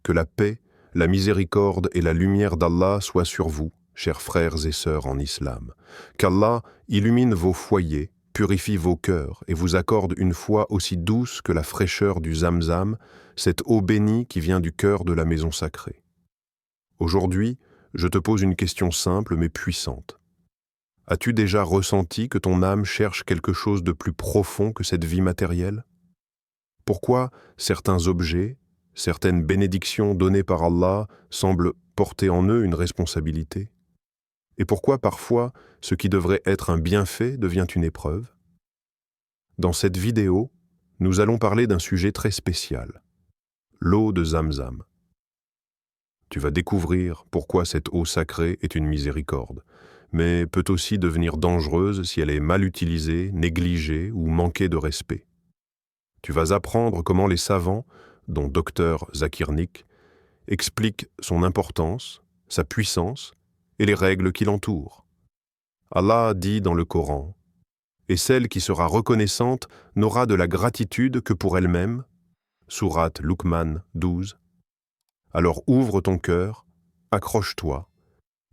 que la paix, la miséricorde et la lumière d'Allah soient sur vous, chers frères et sœurs en islam. Qu'Allah illumine vos foyers, purifie vos cœurs et vous accorde une foi aussi douce que la fraîcheur du Zamzam, cette eau bénie qui vient du cœur de la maison sacrée. Aujourd'hui, je te pose une question simple mais puissante. As-tu déjà ressenti que ton âme cherche quelque chose de plus profond que cette vie matérielle? Pourquoi certains objets, certaines bénédictions données par Allah semblent porter en eux une responsabilité? Et pourquoi parfois ce qui devrait être un bienfait devient une épreuve? Dans cette vidéo, nous allons parler d'un sujet très spécial, l'eau de Zamzam. Tu vas découvrir pourquoi cette eau sacrée est une miséricorde, mais peut aussi devenir dangereuse si elle est mal utilisée, négligée ou manquée de respect. Tu vas apprendre comment les savants, dont Dr Zakir Naik, expliquent son importance, sa puissance et les règles qui l'entourent. Allah dit dans le Coran, « Et celle qui sera reconnaissante n'aura de la gratitude que pour elle-même » Sourate Luqman 12. Alors ouvre ton cœur, accroche-toi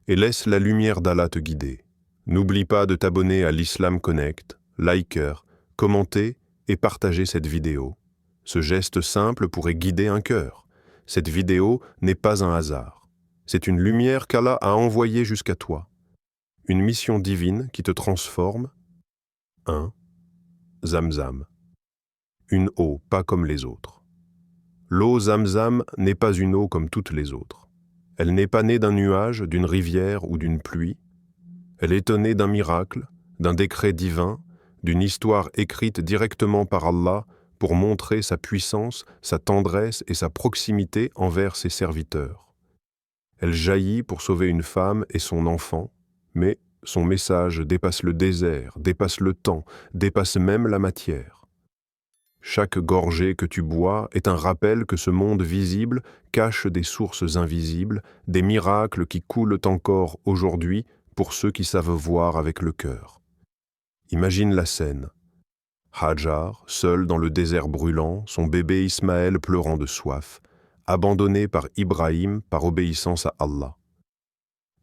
et laisse la lumière d'Allah te guider. N'oublie pas de t'abonner à l'Islam Connect, liker, commenter et partager cette vidéo. Ce geste simple pourrait guider un cœur. Cette vidéo n'est pas un hasard. C'est une lumière qu'Allah a envoyée jusqu'à toi. Une mission divine qui te transforme. 1. Zamzam. Une eau pas comme les autres. L'eau Zamzam n'est pas une eau comme toutes les autres. Elle n'est pas née d'un nuage, d'une rivière ou d'une pluie. Elle est née d'un miracle, d'un décret divin, d'une histoire écrite directement par Allah pour montrer sa puissance, sa tendresse et sa proximité envers ses serviteurs. Elle jaillit pour sauver une femme et son enfant, mais son message dépasse le désert, dépasse le temps, dépasse même la matière. Chaque gorgée que tu bois est un rappel que ce monde visible cache des sources invisibles, des miracles qui coulent encore aujourd'hui pour ceux qui savent voir avec le cœur. Imagine la scène. Hajar, seul dans le désert brûlant, son bébé Ismaël pleurant de soif, abandonné par Ibrahim par obéissance à Allah.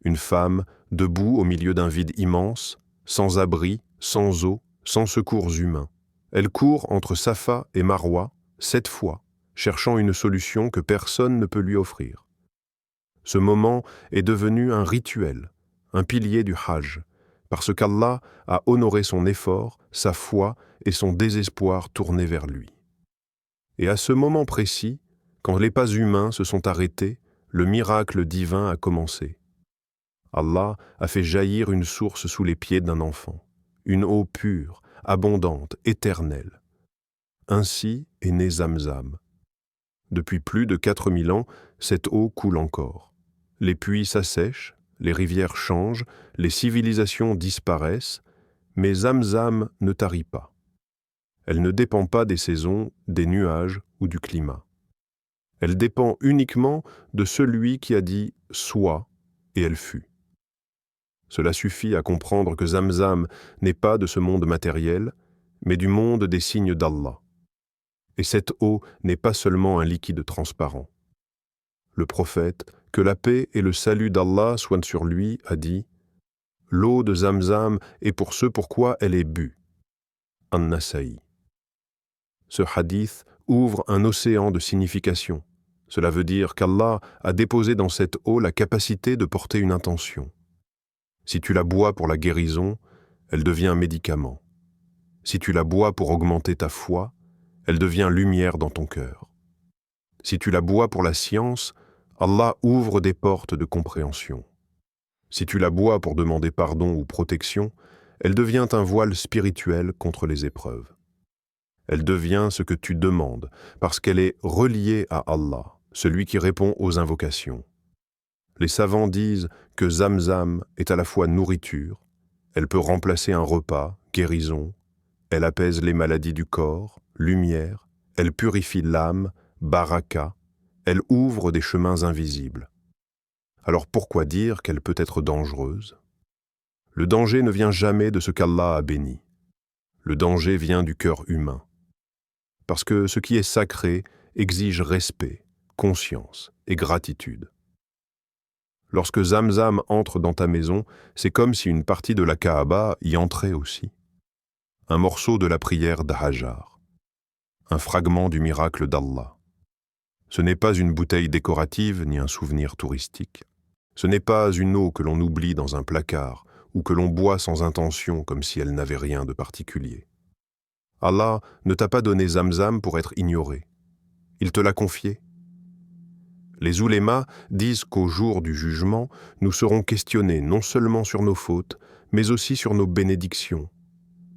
Une femme, debout au milieu d'un vide immense, sans abri, sans eau, sans secours humains. Elle court entre Safa et Marwa, 7 fois, cherchant une solution que personne ne peut lui offrir. Ce moment est devenu un rituel, un pilier du Hajj, parce qu'Allah a honoré son effort, sa foi et son désespoir tournés vers lui. Et à ce moment précis, quand les pas humains se sont arrêtés, le miracle divin a commencé. Allah a fait jaillir une source sous les pieds d'un enfant, une eau pure, abondante, éternelle. Ainsi est né Zamzam. Depuis plus de 4000 ans, cette eau coule encore. Les puits s'assèchent, les rivières changent, les civilisations disparaissent, mais Zamzam ne tarit pas. Elle ne dépend pas des saisons, des nuages ou du climat. Elle dépend uniquement de celui qui a dit « sois » et elle fut. Cela suffit à comprendre que Zamzam n'est pas de ce monde matériel, mais du monde des signes d'Allah. Et cette eau n'est pas seulement un liquide transparent. Le prophète, que la paix et le salut d'Allah soient sur lui, a dit « L'eau de Zamzam est pour ce pourquoi elle est bue. » An-Nasa'i. Ce hadith ouvre un océan de signification. Cela veut dire qu'Allah a déposé dans cette eau la capacité de porter une intention. Si tu la bois pour la guérison, elle devient un médicament. Si tu la bois pour augmenter ta foi, elle devient lumière dans ton cœur. Si tu la bois pour la science, Allah ouvre des portes de compréhension. Si tu la bois pour demander pardon ou protection, elle devient un voile spirituel contre les épreuves. Elle devient ce que tu demandes, parce qu'elle est reliée à Allah, celui qui répond aux invocations. Les savants disent que Zamzam est à la fois nourriture, elle peut remplacer un repas, guérison, elle apaise les maladies du corps, lumière, elle purifie l'âme, baraka, elle ouvre des chemins invisibles. Alors pourquoi dire qu'elle peut être dangereuse? Le danger ne vient jamais de ce qu'Allah a béni. Le danger vient du cœur humain. Parce que ce qui est sacré exige respect, conscience et gratitude. Lorsque Zamzam entre dans ta maison, c'est comme si une partie de la Kaaba y entrait aussi. Un morceau de la prière d'Hajar. Un fragment du miracle d'Allah. Ce n'est pas une bouteille décorative ni un souvenir touristique. Ce n'est pas une eau que l'on oublie dans un placard ou que l'on boit sans intention comme si elle n'avait rien de particulier. Allah ne t'a pas donné Zamzam pour être ignoré. Il te l'a confié. Les oulémas disent qu'au jour du jugement, nous serons questionnés non seulement sur nos fautes, mais aussi sur nos bénédictions,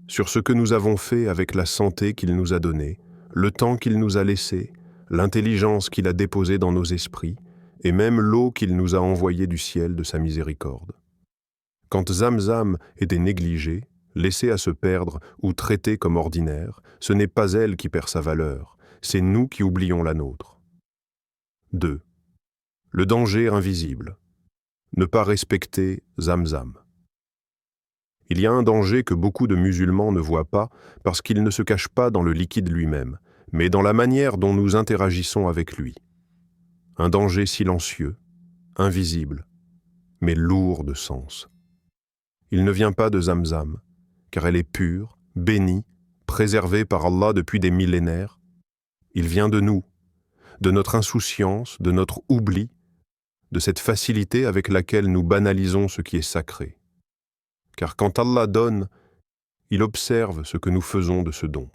sur ce que nous avons fait avec la santé qu'il nous a donnée, le temps qu'il nous a laissé, l'intelligence qu'il a déposée dans nos esprits, et même l'eau qu'il nous a envoyée du ciel de sa miséricorde. Quand Zamzam était négligée, laissée à se perdre ou traitée comme ordinaire, ce n'est pas elle qui perd sa valeur, c'est nous qui oublions la nôtre. 2. Le danger invisible. Ne pas respecter Zamzam. Il y a un danger que beaucoup de musulmans ne voient pas parce qu'il ne se cache pas dans le liquide lui-même, mais dans la manière dont nous interagissons avec lui. Un danger silencieux, invisible, mais lourd de sens. Il ne vient pas de Zamzam, car elle est pure, bénie, préservée par Allah depuis des millénaires. Il vient de nous, de notre insouciance, de notre oubli, de cette facilité avec laquelle nous banalisons ce qui est sacré. Car quand Allah donne, il observe ce que nous faisons de ce don.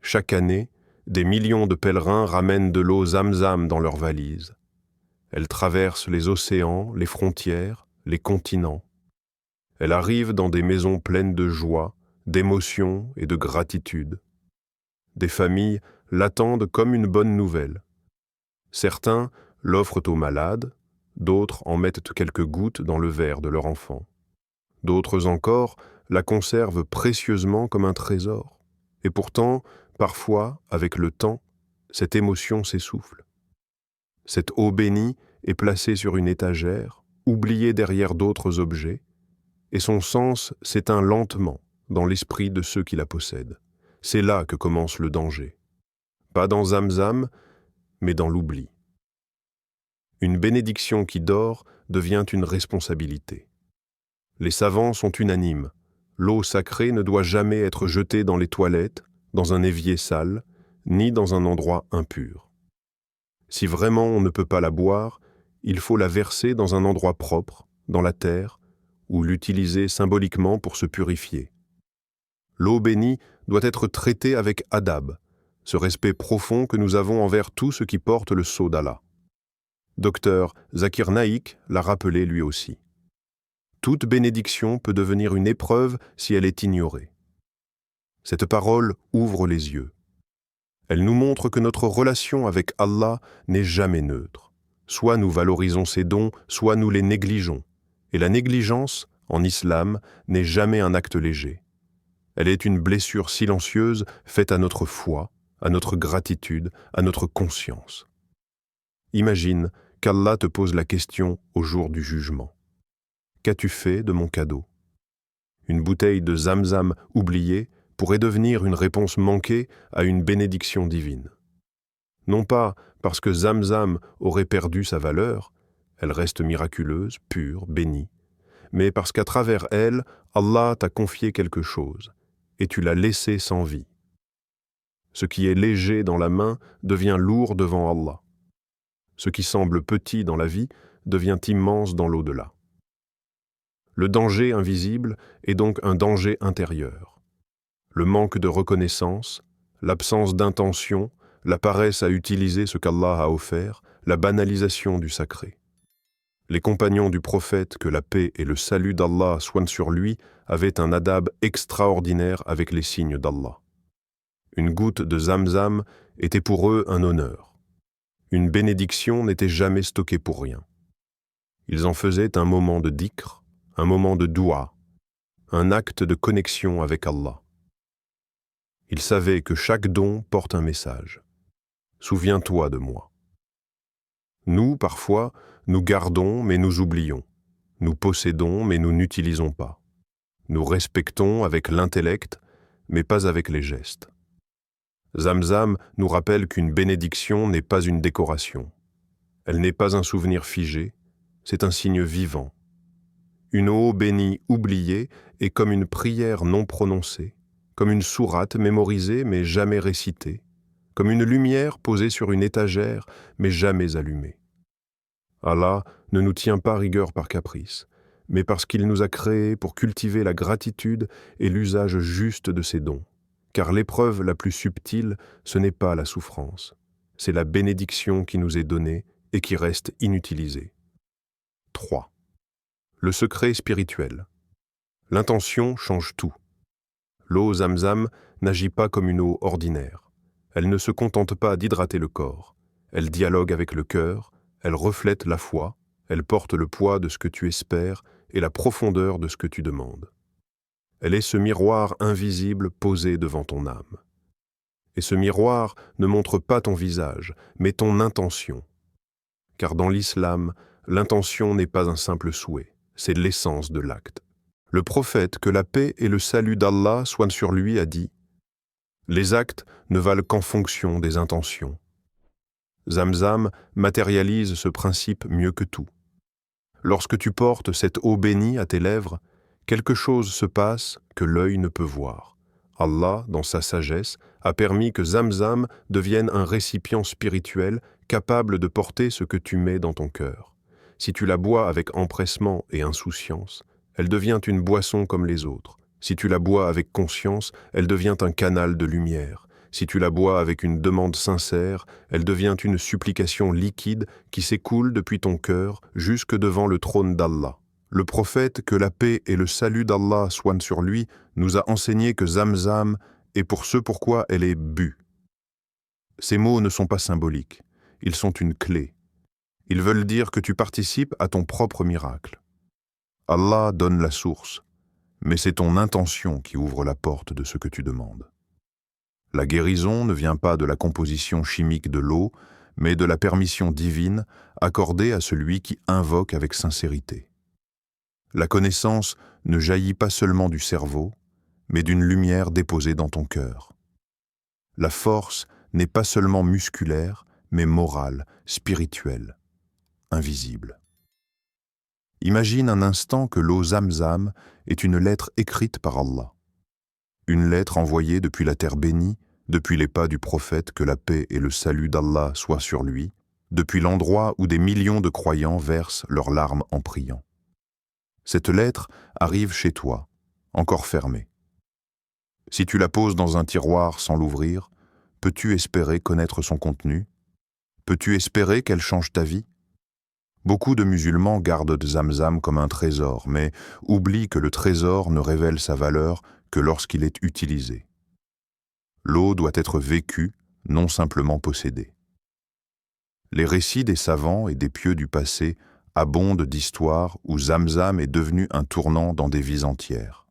Chaque année, des millions de pèlerins ramènent de l'eau Zamzam dans leurs valises. Elle traverse les océans, les frontières, les continents. Elle arrive dans des maisons pleines de joie, d'émotion et de gratitude. Des familles l'attendent comme une bonne nouvelle. Certains l'offrent aux malades, d'autres en mettent quelques gouttes dans le verre de leur enfant. D'autres encore la conservent précieusement comme un trésor. Et pourtant, parfois, avec le temps, cette émotion s'essouffle. Cette eau bénie est placée sur une étagère, oubliée derrière d'autres objets, et son sens s'éteint lentement dans l'esprit de ceux qui la possèdent. C'est là que commence le danger. Pas dans Zamzam, mais dans l'oubli. Une bénédiction qui dort devient une responsabilité. Les savants sont unanimes. L'eau sacrée ne doit jamais être jetée dans les toilettes, dans un évier sale, ni dans un endroit impur. Si vraiment on ne peut pas la boire, il faut la verser dans un endroit propre, dans la terre, ou l'utiliser symboliquement pour se purifier. L'eau bénie doit être traitée avec adab, ce respect profond que nous avons envers tout ce qui porte le sceau d'Allah. Dr Zakir Naik l'a rappelé lui aussi. Toute bénédiction peut devenir une épreuve si elle est ignorée. Cette parole ouvre les yeux. Elle nous montre que notre relation avec Allah n'est jamais neutre. Soit nous valorisons ses dons, soit nous les négligeons. Et la négligence, en islam, n'est jamais un acte léger. Elle est une blessure silencieuse faite à notre foi, à notre gratitude, à notre conscience. Imagine qu'Allah te pose la question au jour du jugement. Qu'as-tu fait de mon cadeau? Une bouteille de Zamzam oubliée pourrait devenir une réponse manquée à une bénédiction divine. Non pas parce que Zamzam aurait perdu sa valeur, elle reste miraculeuse, pure, bénie, mais parce qu'à travers elle, Allah t'a confié quelque chose, et tu l'as laissé sans vie. Ce qui est léger dans la main devient lourd devant Allah. Ce qui semble petit dans la vie devient immense dans l'au-delà. Le danger invisible est donc un danger intérieur. Le manque de reconnaissance, l'absence d'intention, la paresse à utiliser ce qu'Allah a offert, la banalisation du sacré. Les compagnons du prophète, que la paix et le salut d'Allah soient sur lui, avaient un adab extraordinaire avec les signes d'Allah. Une goutte de Zamzam était pour eux un honneur. Une bénédiction n'était jamais stockée pour rien. Ils en faisaient un moment de dhikr, un moment de doua, un acte de connexion avec Allah. Ils savaient que chaque don porte un message. Souviens-toi de moi. Nous, parfois, nous gardons mais nous oublions. Nous possédons mais nous n'utilisons pas. Nous respectons avec l'intellect mais pas avec les gestes. Zamzam nous rappelle qu'une bénédiction n'est pas une décoration. Elle n'est pas un souvenir figé, c'est un signe vivant. Une eau bénie oubliée est comme une prière non prononcée, comme une sourate mémorisée mais jamais récitée, comme une lumière posée sur une étagère mais jamais allumée. Allah ne nous tient pas rigueur par caprice, mais parce qu'il nous a créés pour cultiver la gratitude et l'usage juste de ses dons. Car l'épreuve la plus subtile, ce n'est pas la souffrance, c'est la bénédiction qui nous est donnée et qui reste inutilisée. 3. Le secret spirituel. L'intention change tout. L'eau Zamzam n'agit pas comme une eau ordinaire. Elle ne se contente pas d'hydrater le corps. Elle dialogue avec le cœur, elle reflète la foi, elle porte le poids de ce que tu espères et la profondeur de ce que tu demandes. Elle est ce miroir invisible posé devant ton âme. Et ce miroir ne montre pas ton visage, mais ton intention. Car dans l'islam, l'intention n'est pas un simple souhait, c'est l'essence de l'acte. Le prophète, que la paix et le salut d'Allah soient sur lui, a dit « Les actes ne valent qu'en fonction des intentions. » Zamzam matérialise ce principe mieux que tout. Lorsque tu portes cette eau bénie à tes lèvres, quelque chose se passe que l'œil ne peut voir. Allah, dans sa sagesse, a permis que Zamzam devienne un récipient spirituel capable de porter ce que tu mets dans ton cœur. Si tu la bois avec empressement et insouciance, elle devient une boisson comme les autres. Si tu la bois avec conscience, elle devient un canal de lumière. Si tu la bois avec une demande sincère, elle devient une supplication liquide qui s'écoule depuis ton cœur jusque devant le trône d'Allah. Le prophète, que la paix et le salut d'Allah soient sur lui, nous a enseigné que Zamzam est pour ce pourquoi elle est bue. Ces mots ne sont pas symboliques, ils sont une clé. Ils veulent dire que tu participes à ton propre miracle. Allah donne la source, mais c'est ton intention qui ouvre la porte de ce que tu demandes. La guérison ne vient pas de la composition chimique de l'eau, mais de la permission divine accordée à celui qui invoque avec sincérité. La connaissance ne jaillit pas seulement du cerveau, mais d'une lumière déposée dans ton cœur. La force n'est pas seulement musculaire, mais morale, spirituelle, invisible. Imagine un instant que l'eau Zamzam est une lettre écrite par Allah. Une lettre envoyée depuis la terre bénie, depuis les pas du prophète, que la paix et le salut d'Allah soient sur lui, depuis l'endroit où des millions de croyants versent leurs larmes en priant. Cette lettre arrive chez toi, encore fermée. Si tu la poses dans un tiroir sans l'ouvrir, peux-tu espérer connaître son contenu? Peux-tu espérer qu'elle change ta vie? Beaucoup de musulmans gardent Zamzam comme un trésor, mais oublient que le trésor ne révèle sa valeur que lorsqu'il est utilisé. L'eau doit être vécue, non simplement possédée. Les récits des savants et des pieux du passé abondent d'histoires où Zamzam est devenu un tournant dans des vies entières.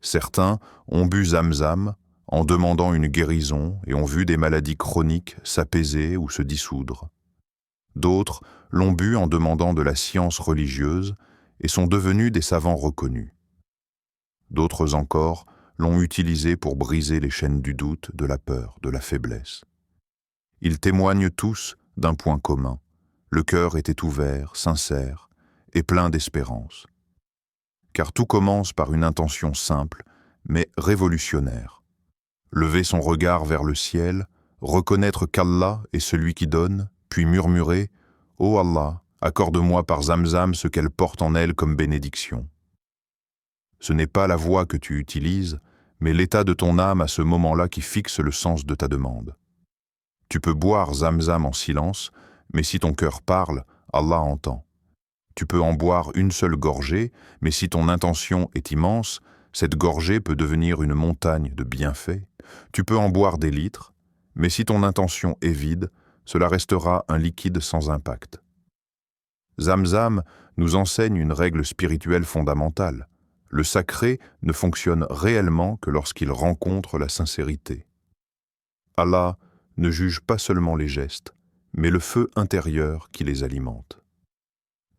Certains ont bu Zamzam en demandant une guérison et ont vu des maladies chroniques s'apaiser ou se dissoudre. D'autres l'ont bu en demandant de la science religieuse et sont devenus des savants reconnus. D'autres encore l'ont utilisé pour briser les chaînes du doute, de la peur, de la faiblesse. Ils témoignent tous d'un point commun. Le cœur était ouvert, sincère et plein d'espérance. Car tout commence par une intention simple, mais révolutionnaire. Lever son regard vers le ciel, reconnaître qu'Allah est celui qui donne, puis murmurer « Ô Allah, accorde-moi par Zamzam ce qu'elle porte en elle comme bénédiction. » Ce n'est pas la voix que tu utilises, mais l'état de ton âme à ce moment-là qui fixe le sens de ta demande. Tu peux boire Zamzam en silence, mais si ton cœur parle, Allah entend. Tu peux en boire une seule gorgée, mais si ton intention est immense, cette gorgée peut devenir une montagne de bienfaits. Tu peux en boire des litres, mais si ton intention est vide, cela restera un liquide sans impact. Zamzam nous enseigne une règle spirituelle fondamentale. Le sacré ne fonctionne réellement que lorsqu'il rencontre la sincérité. Allah ne juge pas seulement les gestes, mais le feu intérieur qui les alimente.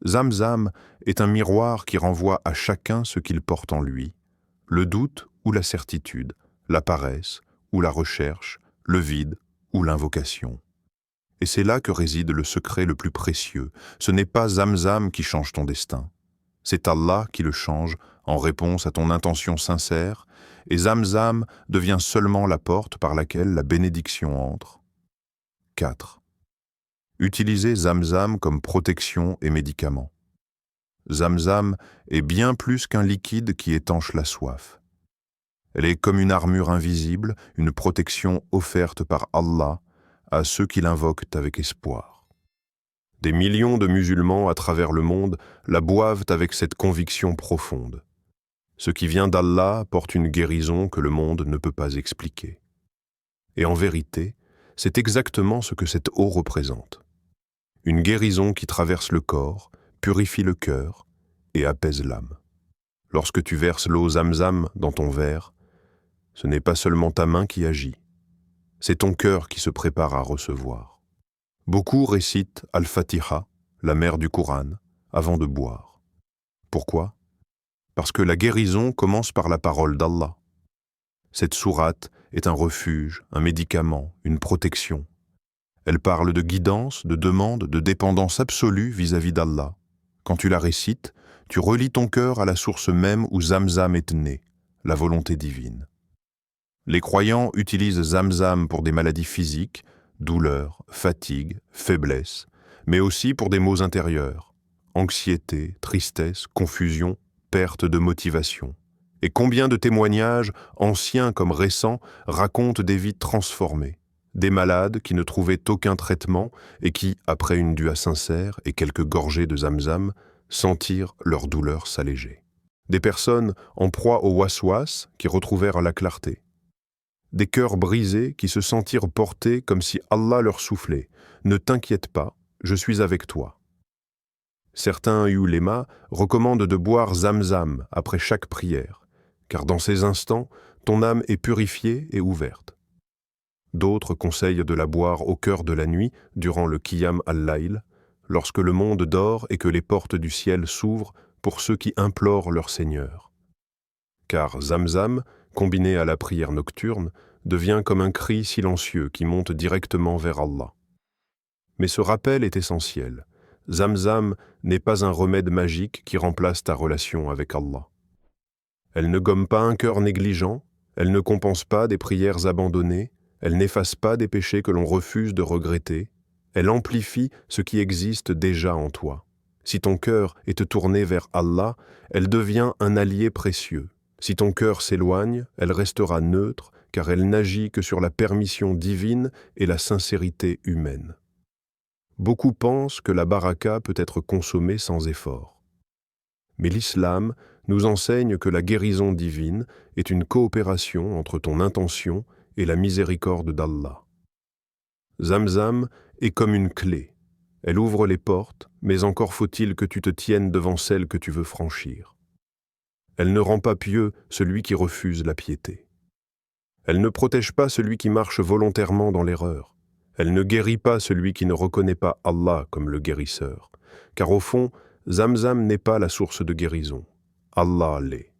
Zamzam est un miroir qui renvoie à chacun ce qu'il porte en lui, le doute ou la certitude, la paresse ou la recherche, le vide ou l'invocation. Et c'est là que réside le secret le plus précieux. Ce n'est pas Zamzam qui change ton destin. C'est Allah qui le change en réponse à ton intention sincère, et Zamzam devient seulement la porte par laquelle la bénédiction entre. 4. Utilisez Zamzam comme protection et médicament. Zamzam est bien plus qu'un liquide qui étanche la soif. Elle est comme une armure invisible, une protection offerte par Allah à ceux qui l'invoquent avec espoir. Des millions de musulmans à travers le monde la boivent avec cette conviction profonde. Ce qui vient d'Allah porte une guérison que le monde ne peut pas expliquer. Et en vérité, c'est exactement ce que cette eau représente. Une guérison qui traverse le corps, purifie le cœur et apaise l'âme. Lorsque tu verses l'eau Zamzam dans ton verre, ce n'est pas seulement ta main qui agit, c'est ton cœur qui se prépare à recevoir. Beaucoup récitent Al-Fatiha, la mère du Coran, avant de boire. Pourquoi ? Parce que la guérison commence par la parole d'Allah. Cette sourate est un refuge, un médicament, une protection. Elle parle de guidance, de demande, de dépendance absolue vis-à-vis d'Allah. Quand tu la récites, tu relis ton cœur à la source même où Zamzam est né, la volonté divine. Les croyants utilisent Zamzam pour des maladies physiques, douleurs, fatigue, faiblesse, mais aussi pour des maux intérieurs, anxiété, tristesse, confusion, perte de motivation. Et combien de témoignages, anciens comme récents, racontent des vies transformées, des malades qui ne trouvaient aucun traitement et qui, après une dua sincère et quelques gorgées de Zamzam, sentirent leur douleur s'alléger. Des personnes en proie au waswas qui retrouvèrent la clarté. Des cœurs brisés qui se sentirent portés comme si Allah leur soufflait « Ne t'inquiète pas, je suis avec toi ». Certains ulémas recommandent de boire Zamzam après chaque prière, car dans ces instants, ton âme est purifiée et ouverte. D'autres conseillent de la boire au cœur de la nuit, durant le Qiyam al-Layl, lorsque le monde dort et que les portes du ciel s'ouvrent pour ceux qui implorent leur Seigneur. Car Zamzam, combiné à la prière nocturne, devient comme un cri silencieux qui monte directement vers Allah. Mais ce rappel est essentiel. Zamzam n'est pas un remède magique qui remplace ta relation avec Allah. Elle ne gomme pas un cœur négligent, elle ne compense pas des prières abandonnées, elle n'efface pas des péchés que l'on refuse de regretter, elle amplifie ce qui existe déjà en toi. Si ton cœur est tourné vers Allah, elle devient un allié précieux. Si ton cœur s'éloigne, elle restera neutre, car elle n'agit que sur la permission divine et la sincérité humaine. Beaucoup pensent que la baraka peut être consommée sans effort. Mais l'islam nous enseigne que la guérison divine est une coopération entre ton intention et la miséricorde d'Allah. Zamzam est comme une clé. Elle ouvre les portes, mais encore faut-il que tu te tiennes devant celle que tu veux franchir. Elle ne rend pas pieux celui qui refuse la piété. Elle ne protège pas celui qui marche volontairement dans l'erreur. Elle ne guérit pas celui qui ne reconnaît pas Allah comme le guérisseur. Car au fond, Zamzam n'est pas la source de guérison. Allah l'est.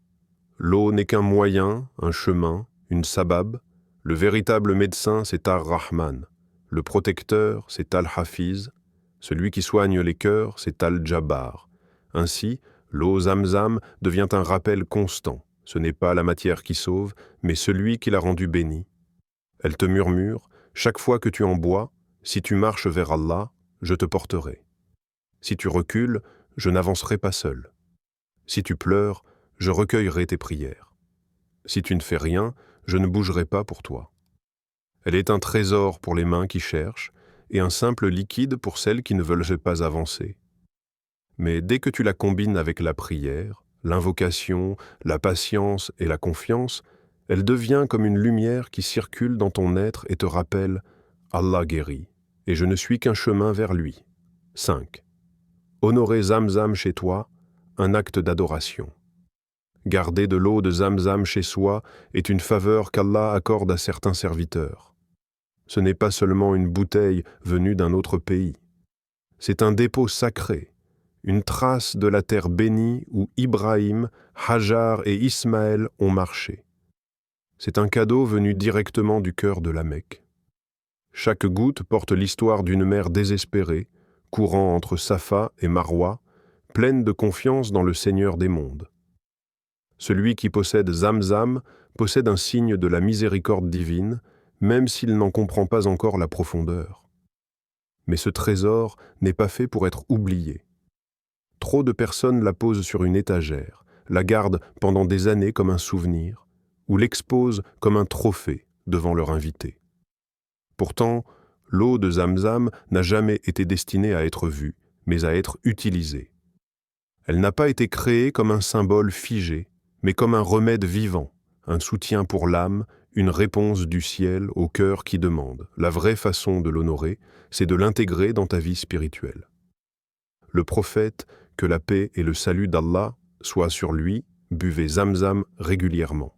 L'eau n'est qu'un moyen, un chemin, une sabab. Le véritable médecin, c'est Ar-Rahman. Le protecteur, c'est Al-Hafiz. Celui qui soigne les cœurs, c'est Al-Jabbar. Ainsi, l'eau Zamzam devient un rappel constant. Ce n'est pas la matière qui sauve, mais celui qui l'a rendue bénie. Elle te murmure, chaque fois que tu en bois, si tu marches vers Allah, je te porterai. Si tu recules, je n'avancerai pas seul. Si tu pleures, je recueillerai tes prières. Si tu ne fais rien, je ne bougerai pas pour toi. Elle est un trésor pour les mains qui cherchent et un simple liquide pour celles qui ne veulent pas avancer. Mais dès que tu la combines avec la prière, l'invocation, la patience et la confiance, elle devient comme une lumière qui circule dans ton être et te rappelle « Allah guérit, et je ne suis qu'un chemin vers lui ». 5. Honorer Zamzam chez toi, un acte d'adoration. Garder de l'eau de Zamzam chez soi est une faveur qu'Allah accorde à certains serviteurs. Ce n'est pas seulement une bouteille venue d'un autre pays. C'est un dépôt sacré, une trace de la terre bénie où Ibrahim, Hajar et Ismaël ont marché. C'est un cadeau venu directement du cœur de la Mecque. Chaque goutte porte l'histoire d'une mère désespérée, courant entre Safa et Marwa, pleine de confiance dans le Seigneur des mondes. Celui qui possède Zamzam possède un signe de la miséricorde divine, même s'il n'en comprend pas encore la profondeur. Mais ce trésor n'est pas fait pour être oublié. Trop de personnes la posent sur une étagère, la gardent pendant des années comme un souvenir, ou l'exposent comme un trophée devant leur invité. Pourtant, l'eau de Zamzam n'a jamais été destinée à être vue, mais à être utilisée. Elle n'a pas été créée comme un symbole figé, mais comme un remède vivant, un soutien pour l'âme, une réponse du ciel au cœur qui demande. La vraie façon de l'honorer, c'est de l'intégrer dans ta vie spirituelle. Le prophète, que la paix et le salut d'Allah soient sur lui, buvait Zamzam régulièrement,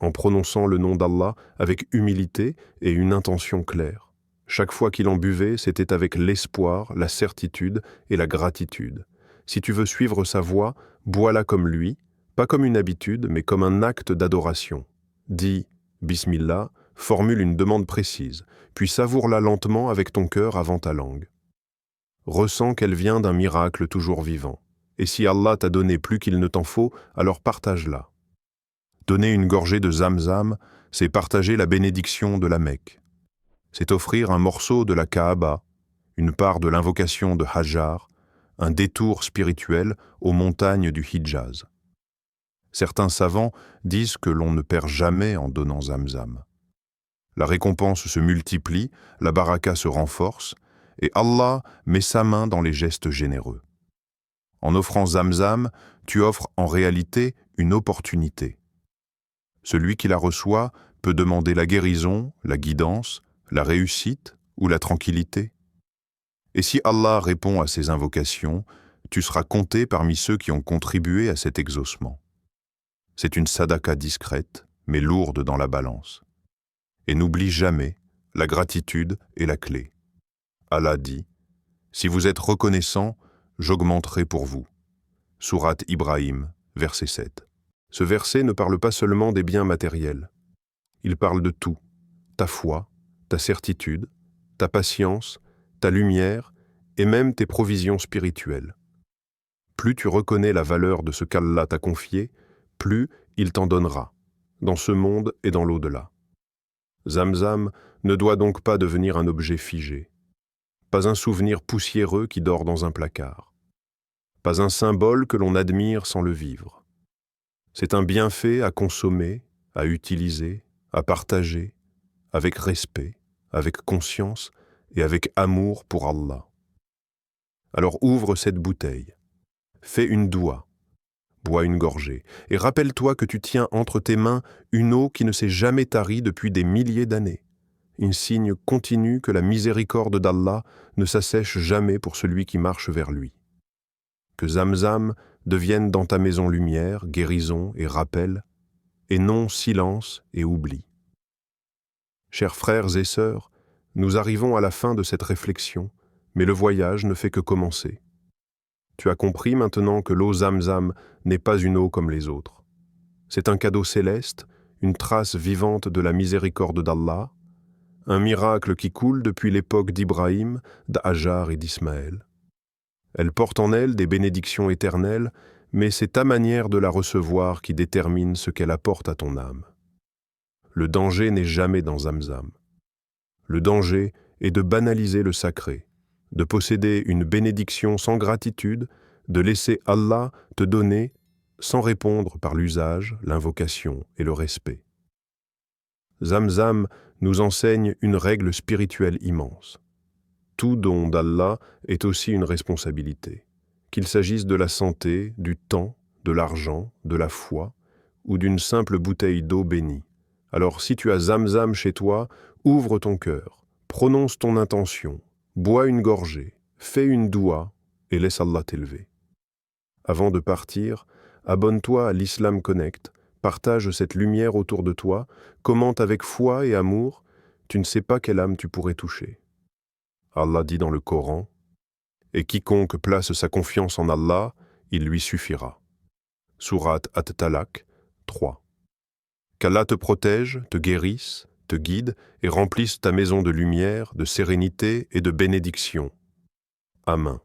en prononçant le nom d'Allah avec humilité et une intention claire. Chaque fois qu'il en buvait, c'était avec l'espoir, la certitude et la gratitude. Si tu veux suivre sa voie, bois-la comme lui, pas comme une habitude, mais comme un acte d'adoration. Dis « Bismillah », formule une demande précise, puis savoure-la lentement avec ton cœur avant ta langue. Ressens qu'elle vient d'un miracle toujours vivant. Et si Allah t'a donné plus qu'il ne t'en faut, alors partage-la. Donner une gorgée de Zamzam, c'est partager la bénédiction de la Mecque. C'est offrir un morceau de la Kaaba, une part de l'invocation de Hajar, un détour spirituel aux montagnes du Hijaz. Certains savants disent que l'on ne perd jamais en donnant Zamzam. La récompense se multiplie, la baraka se renforce, et Allah met sa main dans les gestes généreux. En offrant Zamzam, tu offres en réalité une opportunité. Celui qui la reçoit peut demander la guérison, la guidance, la réussite ou la tranquillité. Et si Allah répond à ces invocations, tu seras compté parmi ceux qui ont contribué à cet exaucement. C'est une sadaka discrète, mais lourde dans la balance. Et n'oublie jamais, la gratitude est la clé. Allah dit, « Si vous êtes reconnaissant, j'augmenterai pour vous. » Sourate Ibrahim, verset 7. Ce verset ne parle pas seulement des biens matériels. Il parle de tout, ta foi, ta certitude, ta patience, ta lumière et même tes provisions spirituelles. Plus tu reconnais la valeur de ce qu'Allah t'a confié, plus il t'en donnera, dans ce monde et dans l'au-delà. Zamzam ne doit donc pas devenir un objet figé, pas un souvenir poussiéreux qui dort dans un placard, pas un symbole que l'on admire sans le vivre. C'est un bienfait à consommer, à utiliser, à partager, avec respect, avec conscience et avec amour pour Allah. Alors ouvre cette bouteille, fais une doua, bois une gorgée, et rappelle-toi que tu tiens entre tes mains une eau qui ne s'est jamais tarie depuis des milliers d'années, un signe continu que la miséricorde d'Allah ne s'assèche jamais pour celui qui marche vers lui. Que Zamzam devienne dans ta maison lumière, guérison et rappel, et non silence et oubli. Chers frères et sœurs, nous arrivons à la fin de cette réflexion, mais le voyage ne fait que commencer. Tu as compris maintenant que l'eau Zamzam n'est pas une eau comme les autres. C'est un cadeau céleste, une trace vivante de la miséricorde d'Allah, un miracle qui coule depuis l'époque d'Ibrahim, d'Hajar et d'Ismaël. Elle porte en elle des bénédictions éternelles, mais c'est ta manière de la recevoir qui détermine ce qu'elle apporte à ton âme. Le danger n'est jamais dans Zamzam. Le danger est de banaliser le sacré, de posséder une bénédiction sans gratitude, de laisser Allah te donner sans répondre par l'usage, l'invocation et le respect. Zamzam nous enseigne une règle spirituelle immense. Tout don d'Allah est aussi une responsabilité, qu'il s'agisse de la santé, du temps, de l'argent, de la foi ou d'une simple bouteille d'eau bénie. Alors si tu as Zamzam chez toi, ouvre ton cœur, prononce ton intention, bois une gorgée, fais une doua et laisse Allah t'élever. Avant de partir, abonne-toi à l'Islam Connect, partage cette lumière autour de toi, commente avec foi et amour, tu ne sais pas quelle âme tu pourrais toucher. Allah dit dans le Coran, « Et quiconque place sa confiance en Allah, il lui suffira. » Sourate At-Talaq 3. Qu'Allah te protège, te guérisse, te guide et remplisse ta maison de lumière, de sérénité et de bénédiction. Amen.